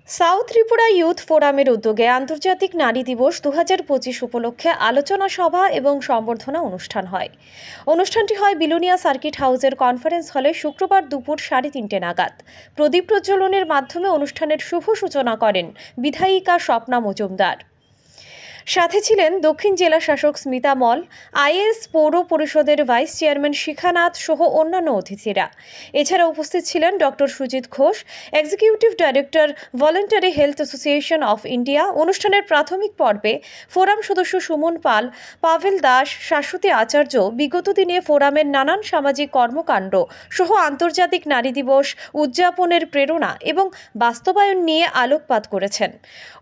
South Tripura youth ফোরামের উদ্যোগে আন্তর্জাতিক নারী দিবস 2025 উপলক্ষে আলোচনা সভা এবং সম্বর্ধনা অনুষ্ঠান হয়। অনুষ্ঠানটি হয় বিলোনিয়া সার্কিট হাউসের কনফারেন্স হলে শুক্রবার দুপুর 3:30 নাগাদ। প্রদীপ প্রজ্বলনের মাধ্যমে অনুষ্ঠানের শুভ সূচনা করেন বিধায়িকা স্বপ্না মজুমদার। সাথে ছিলেন দক্ষিণ জেলা শাসক স্মিতা মল, আইএএস পৌর পরিষদের ভাইস চেয়ারম্যান শিখানাথ সহ অন্যান্য অতিথিরা। এছাড়া উপস্থিত ছিলেন doctor Sujit Ghosh, executive director, voluntary health association of India. অনুষ্ঠানের প্রাথমিক পর্বে ফোরাম সদস্য সুমন পাল, পাভেল দাস, শাশ্বতী আচার্য বিগত দিনে ফোরামের নানান সামাজিক কর্মকাণ্ড সহ আন্তর্জাতিক নারী দিবস উদযাপনের প্রেরণা এবং বাস্তবায়ন নিয়ে আলোকপাত করেছেন।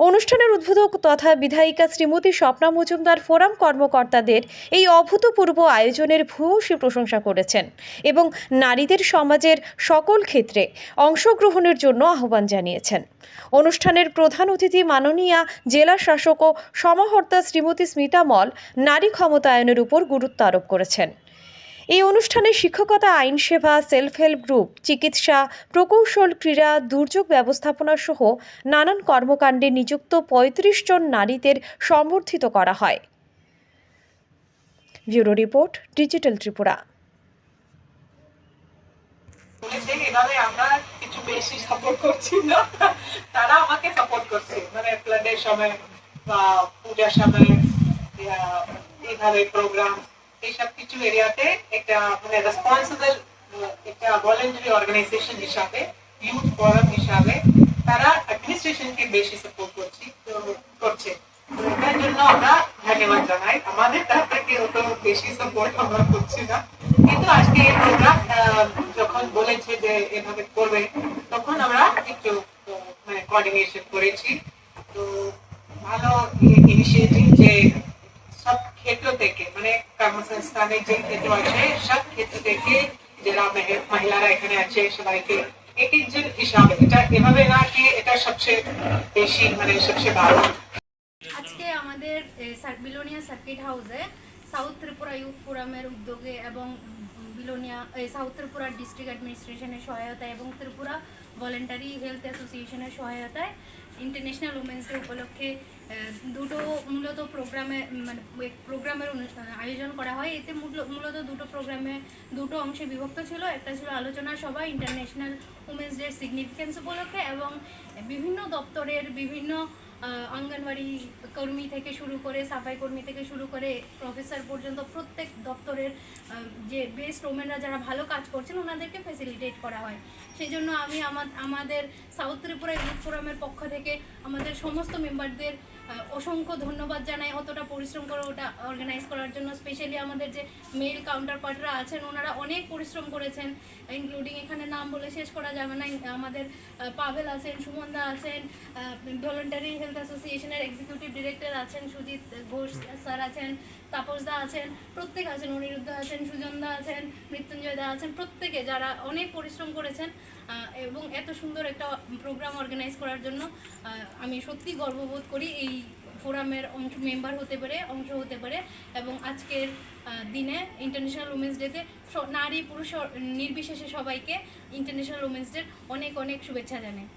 অনুষ্ঠানের উদ্বোধক তথা বিধায়িকা শ্রীমতী স্বপ্না মজুমদার ফোরাম কর্মকর্তাদের এই অভূতপূর্ব আয়োজনের ভূয়সী প্রশংসা করেছেন এবং নারীদের সমাজের সকল ক্ষেত্রে অংশগ্রহণের জন্য আহ্বান জানিয়েছেন। অনুষ্ঠানের প্রধান অতিথি মাননীয়া জেলা শাসক ও সমাহর্তা শ্রীমতী স্মিতা মল নারী ক্ষমতায়নের উপর গুরুত্ব আরোপ করেছেন। এই অনুষ্ঠানে শিক্ষকতা, আইন সেবা, সেলফ হেল্প গ্রুপ, চিকিৎসা, প্রকৌশল, ক্রীড়া, দুর্যোগ ব্যবস্থাপনা সহ নানান কর্মকাণ্ডে নিযুক্ত 35 জন নারীদের সম্বর্ধিত করা হয়। Bureau report, digital Tripura. এভাবে আমরা কিছু বেশি সাপোর্ট করছি না, তারা আমাকে সাপোর্ট করছে, মানে ফ্লাডের সময় বা পূজার সময় এইভাবে প্রোগ্রাম এইসব কিছু এরিয়াতে একটা মানে রেসপন্সিবল একটা ভলান্টারি অর্গানাইজেশন হিসাবে, ইউথ ফোরাম হিসাবে তারা অ্যাডমিনিস্ট্রেশনকে বেশি সাপোর্ট করছে। এটার জন্য আমরা ধন্যবাদ জানাই। আমাদের তরফ থেকে অত বেশি সাপোর্ট আমরা করছি না, কিন্তু আজকে এই প্রোগ্রাম যখন বলেছে যে এভাবে করবে, তখন আমরা একটু মানে কোঅর্ডিনেশন করেছি। তো ভালো ইনিশিয়েটিভ যে সব ক্ষেত্র থেকে, মানে কর্মসংস্থানের যে ক্ষেত্র আছে সব ক্ষেত্র থেকে যারা মহিলারা এখানে আছে সবাইকে এক একজন হিসাবে, এটা এভাবে না কি এটা সবচেয়ে বেশি মানে সবচেয়ে ভালো। আজকে আমাদের বিলোনিয়া সার্কিট হাউসে সাউথ ত্রিপুরা ইউথ ফোরামের উদ্যোগে এবং বিলোনিয়া সাউথ ত্রিপুরা ডিস্ট্রিক্ট অ্যাডমিনিস্ট্রেশনের সহায়তায় এবং ত্রিপুরা ভলান্টারি হেলথ অ্যাসোসিয়েশনের সহায়তায় ইন্টারন্যাশনাল উমেন্স ডে উপলক্ষে দুটো মূলত প্রোগ্রামের আয়োজন করা হয়। এতে মূলত দুটো অংশে বিভক্ত ছিল। একটা ছিল আলোচনা সভা ইন্টারন্যাশনাল উমেন্স ডে সিগনিফিকেন্স উপলক্ষে, এবং বিভিন্ন দপ্তরের বিভিন্ন অঙ্গনওয়াড়ি কর্মী থেকে শুরু করে, সাফাই কর্মী থেকে শুরু করে প্রফেসর পর্যন্ত প্রত্যেক দপ্তরের যে বেস্ট ওমেনরা যারা ভালো কাজ করছেন ওনাদেরকে ফ্যাসিলিটেট করা হয়। সেই জন্য আমি আমাদের সাউথ ত্রিপুরা ইউথ ফোরামের পক্ষ থেকে আমাদের সমস্ত মেম্বারদের অসংখ্য ধন্যবাদ জানাই অতটা পরিশ্রম করে ওটা অর্গানাইজ করার জন্য। স্পেশালি আমাদের যে মেল কাউন্টার পার্টরা আছেন ওনারা অনেক পরিশ্রম করেছেন, ইনক্লুডিং এখানে নাম বলে শেষ করা যাবে না। আমাদের পাভেল আছেন, সুমনদা আছেন, ভলান্টারি হেলথ অ্যাসোসিয়েশনের এক্সিকিউটিভ ডিরেক্টর আছেন, সুজিত ঘোষ স্যার আছেন, তাপসদা আছেন, প্রত্যেক আছেন, অনিরুদ্ধ আছেন, সুজনদা আছেন, মৃত্যুঞ্জয়দা আছেন, প্রত্যেকে যারা অনেক পরিশ্রম করেছেন এবং এত সুন্দর একটা প্রোগ্রাম অর্গানাইজ করার জন্য আমি সত্যি গর্ববোধ করি এই ফোরামের মেম্বার হতে পারে, অংশ হতে পারে। এবং আজকের দিনে ইন্টারন্যাশনাল উমেন্স ডেতে নারী পুরুষ নির্বিশেষে সবাইকে ইন্টারন্যাশনাল উমেন্স ডের অনেক অনেক শুভেচ্ছা জানাই।